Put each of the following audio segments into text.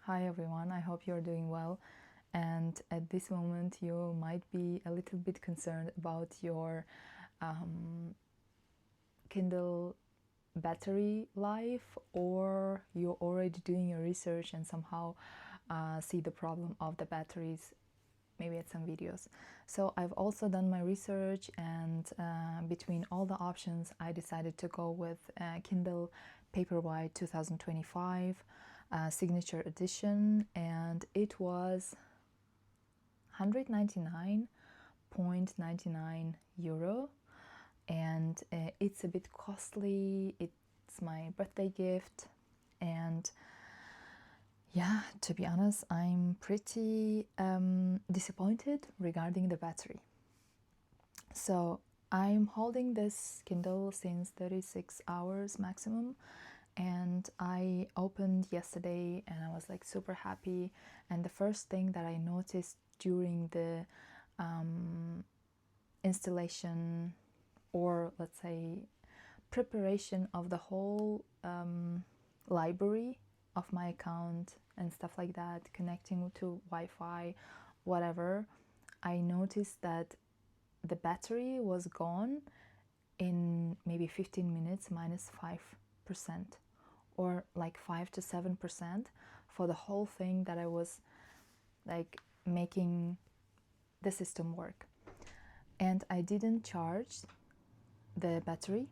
Hi everyone, I hope you're doing well. And at this moment, you might be a little bit concerned about your Kindle battery life, or you're already doing your research and somehow see the problem of the batteries, maybe at some videos. So I've also done my research, and between all the options, I decided to go with Kindle Paperwhite 2025 signature edition, and it was 199.99 euro, and it's a bit costly. It's my birthday gift, and yeah, to be honest, I'm pretty disappointed regarding the battery. So I'm holding this Kindle since 36 hours maximum, and I opened yesterday and I was like super happy. And the first thing that I noticed during the installation, or let's say preparation of the whole library of my account and stuff like that, connecting to Wi-Fi, whatever, I noticed that the battery was gone in maybe 15 minutes, minus 5%, or like 5 to 7% for the whole thing that I was like making the system work. And I didn't charge the battery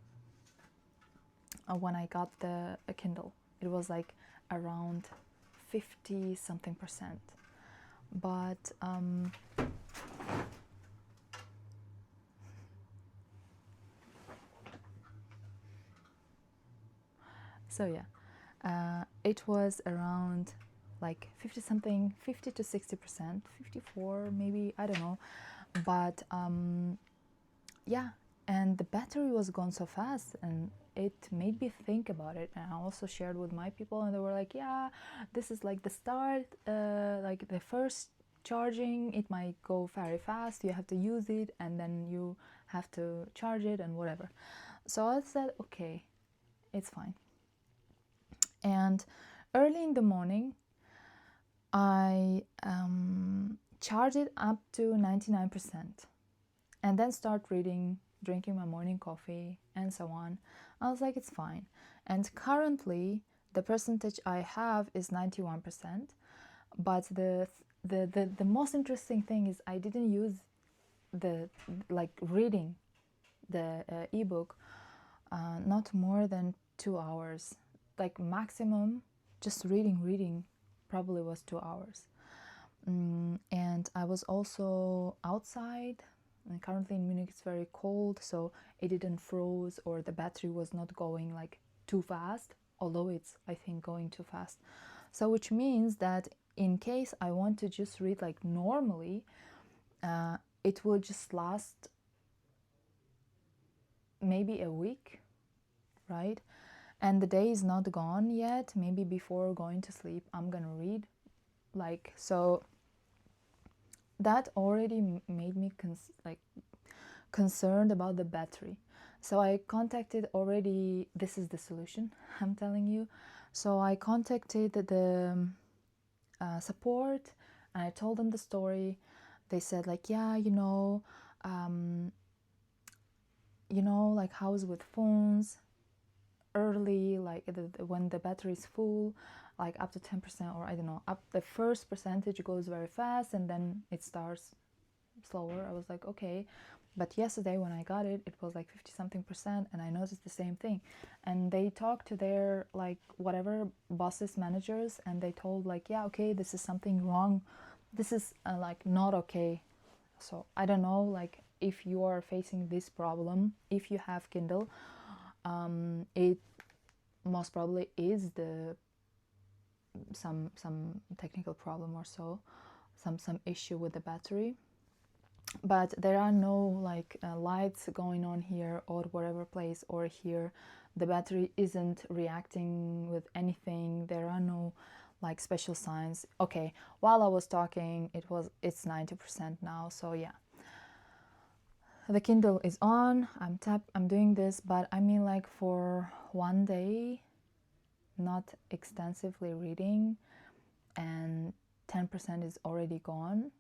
when I got the Kindle. It was like around 50 something percent. But so yeah, it was around like 50 something, 50 to 60%, 54 maybe, I don't know. But yeah, and the battery was gone so fast, and it made me think about it. And I also shared with my people, and they were like, yeah, this is like the start, like the first charging, it might go very fast, you have to use it and then you have to charge it and whatever. So I said, okay, it's fine. And early in the morning, I charge it up to 99%, and then start reading, drinking my morning coffee, and so on. I was like, it's fine. And currently, the percentage I have is 91%. But the most interesting thing is I didn't use the like reading the ebook not more than 2 hours. Like maximum, just reading probably was 2 hours. And I was also outside, and currently in Munich it's very cold, so it didn't froze, or the battery was not going like too fast, although it's, I think, going too fast. So which means that in case I want to just read like normally, it will just last maybe a week, right? And the day is not gone yet. Maybe before going to sleep I'm gonna read, like, so that already made me concerned about the battery. So I contacted already, this is the solution I'm telling you. So I contacted the support, and I told them the story. They said like, yeah, like how's with phones, early, like when the battery is full, like up to 10%, or I don't know, up the first percentage goes very fast and then it starts slower. I was like, okay. But yesterday when I got it, it was like 50 something percent, and I noticed the same thing. And they talked to their like whatever bosses, managers, and they told like, yeah, okay, this is something wrong, this is like not okay. So I don't know, like if you are facing this problem, if you have Kindle, it most probably is the some technical problem or so, some issue with the battery. But there are no like lights going on here or whatever place, or here the battery isn't reacting with anything. There are no like special signs. Okay, while I was talking, it's 90% now. So yeah, the Kindle is on, I'm doing this, but I mean like for one day, not extensively reading, 10% is already gone.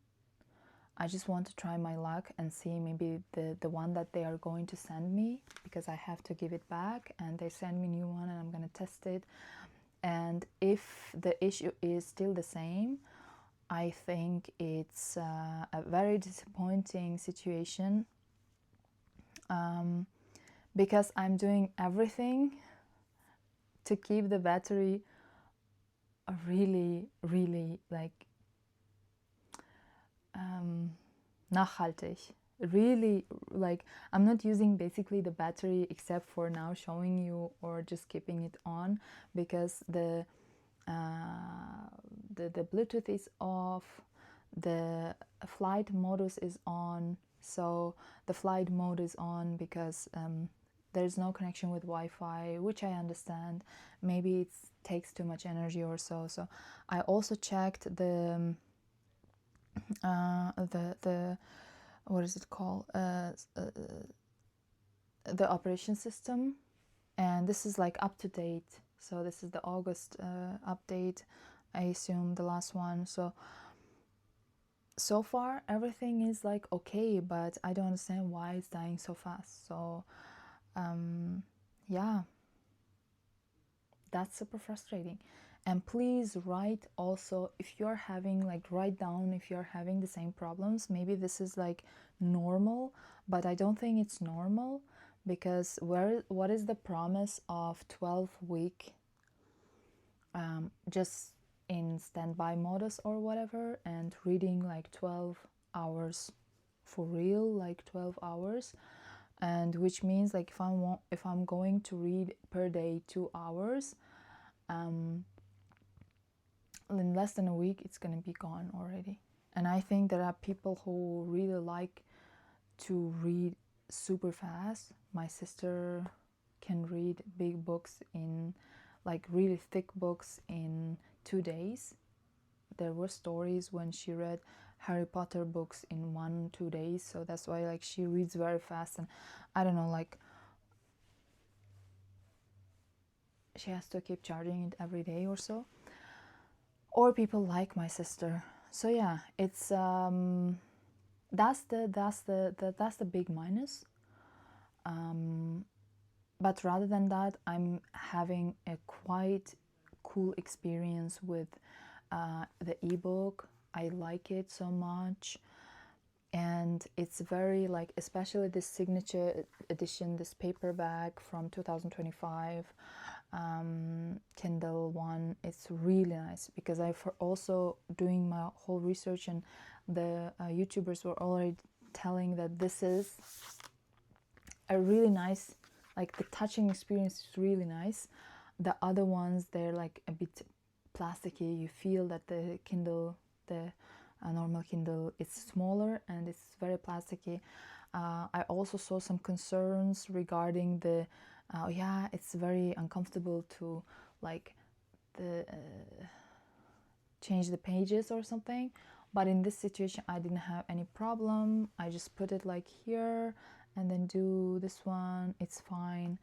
I just want to try my luck and see maybe the one that they are going to send me, because I have to give it back, and they send me a new one and I'm going to test it. And if the issue is still the same, I think it's a very disappointing situation, because I'm doing everything to keep the battery really, really like nachhaltig. Really, like, I'm not using basically the battery except for now showing you or just keeping it on, because the Bluetooth is off, the flight modus is on. So the flight mode is on because there's no connection with Wi-Fi, which I understand. Maybe it takes too much energy or so. So I also checked the what is it called? The operation system, and this is like up to date. So this is the August update, I assume, the last one. So far everything is like okay, but I don't understand why it's dying so fast. So yeah, that's super frustrating. And please write also if you're having, like, write down if you're having the same problems. Maybe this is like normal, but I don't think it's normal, because what is the promise of 12-week just in standby modus or whatever, and reading like 12 hours for real, like 12 hours, and which means like if I'm going to read per day 2 hours, in less than a week it's gonna be gone already. And I think there are people who really like to read super fast. My sister can read big books in, like, really thick books in 2 days. There were stories when she read Harry Potter books in 1-2 days. So that's why, like, she reads very fast, and I don't know, like, she has to keep charging it every day or so. Or people like my sister. So yeah, it's that's the big minus. But rather than that, I'm having a quite cool experience with the ebook. I like it so much, and it's very, like, especially this signature edition, this paperback from 2025 Kindle one. It's really nice, because I've also doing my whole research, and the YouTubers were already telling that this is a really nice, like, the touching experience is really nice. The other ones, they're like a bit plasticky. You feel that the Kindle, the normal Kindle, it's smaller and it's very plasticky. I also saw some concerns regarding the yeah, it's very uncomfortable to, like, the change the pages or something. But in this situation I didn't have any problem. I just put it like here and then do this one. It's fine.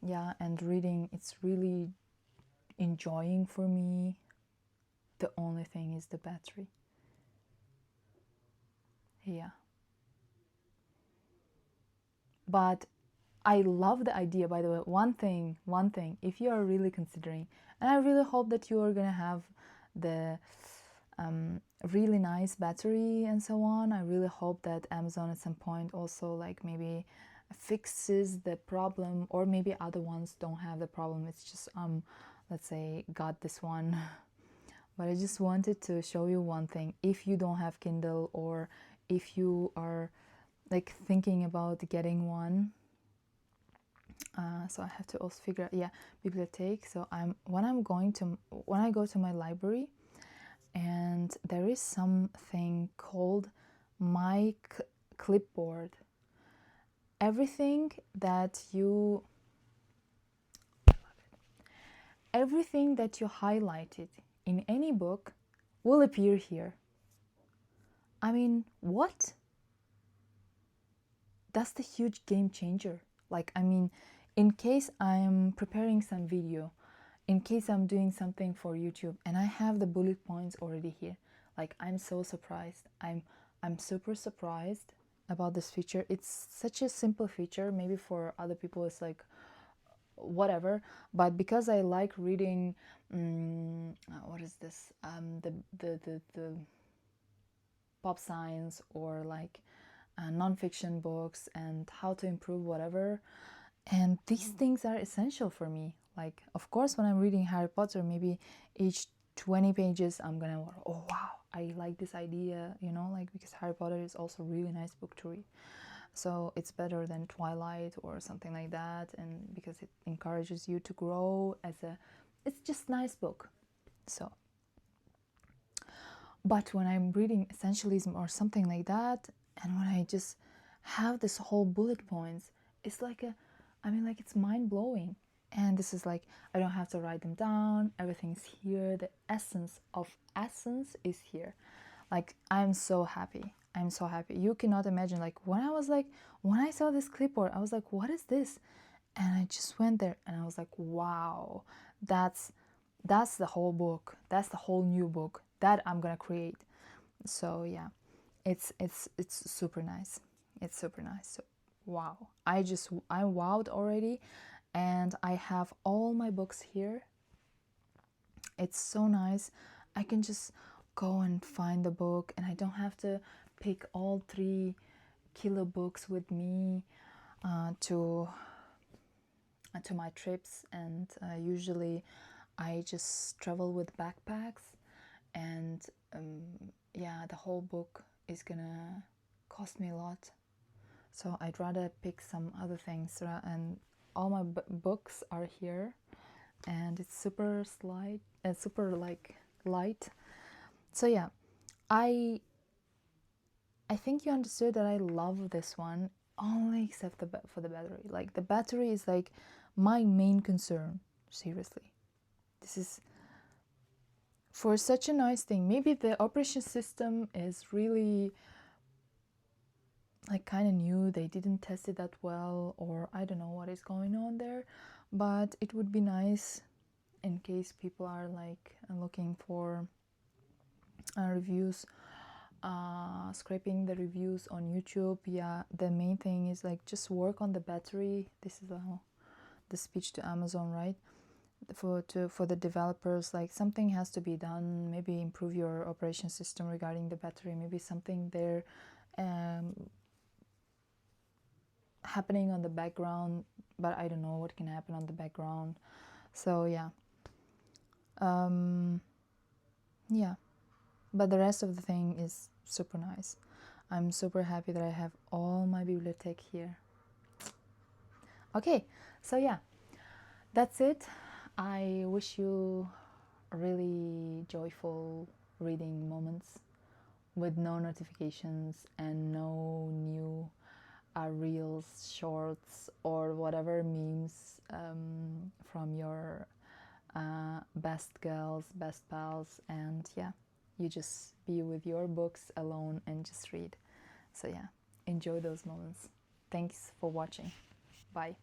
Yeah, and reading, it's really enjoying for me. The only thing is the battery. Yeah, but I love the idea, by the way. One thing, if you are really considering, and I really hope that you are gonna have the really nice battery and so on. I really hope that Amazon at some point also, like, maybe fixes the problem, or maybe other ones don't have the problem. It's just let's say got this one. But I just wanted to show you one thing. If you don't have Kindle, or if you are, like, thinking about getting one, so I have to also figure out, yeah, bibliothèque. So when I go to my library, and there is something called my clipboard. Everything that you highlighted in any book will appear here. I mean, what? That's the huge game changer. Like, I mean, in case I'm preparing some video, in case I'm doing something for YouTube and I have the bullet points already here. Like, I'm so surprised. I'm super surprised about this feature. It's such a simple feature. Maybe for other people it's like whatever, but because I like reading what is this, the pop science or like non-fiction books and how to improve whatever, and these things are essential for me. Like, of course, when I'm reading Harry Potter, maybe each 20 pages I'm gonna, oh wow, I like this idea, you know, like, because Harry Potter is also a really nice book to read. So it's better than Twilight or something like that, and because it encourages you to grow as a, it's just nice book. So, but when I'm reading essentialism or something like that, and when I just have this whole bullet points, it's like a, I mean, like, it's mind blowing. And this is like, I don't have to write them down. Everything's here. The essence of essence is here. Like, I'm so happy. I'm so happy. You cannot imagine, like, when I saw this clipboard, I was like, what is this? And I just went there and I was like, wow, that's the whole book. That's the whole new book that I'm gonna create. So yeah, it's super nice. It's super nice. So wow, I wowed already, and I have all my books here. It's so nice. I can just go and find the book, and I don't have to pick all 3 kilo books with me to my trips. And usually I just travel with backpacks, and yeah, the whole book is gonna cost me a lot. So I'd rather pick some other things, and all my books are here, and it's super slight and super like light. So yeah, I think you understood that I love this one, only except for the battery. Like, the battery is like my main concern. Seriously, this is for such a nice thing. Maybe the operation system is really like kind of new. They didn't test it that well, or I don't know what is going on there. But it would be nice in case people are like looking for reviews, scraping the reviews on YouTube. Yeah, the main thing is like just work on the battery. This is the speech to Amazon, right? For the developers, like, something has to be done. Maybe improve your operation system regarding the battery. Maybe something there happening on the background, but I don't know what can happen on the background. So yeah, yeah, but the rest of the thing is super nice. I'm super happy that I have all my bibliothèque here. Okay, so yeah, that's it. I wish you really joyful reading moments with no notifications and no new reels, shorts, or whatever memes from your best girls, best pals, and yeah, you just be with your books alone and just read. So yeah, enjoy those moments. Thanks for watching. Bye.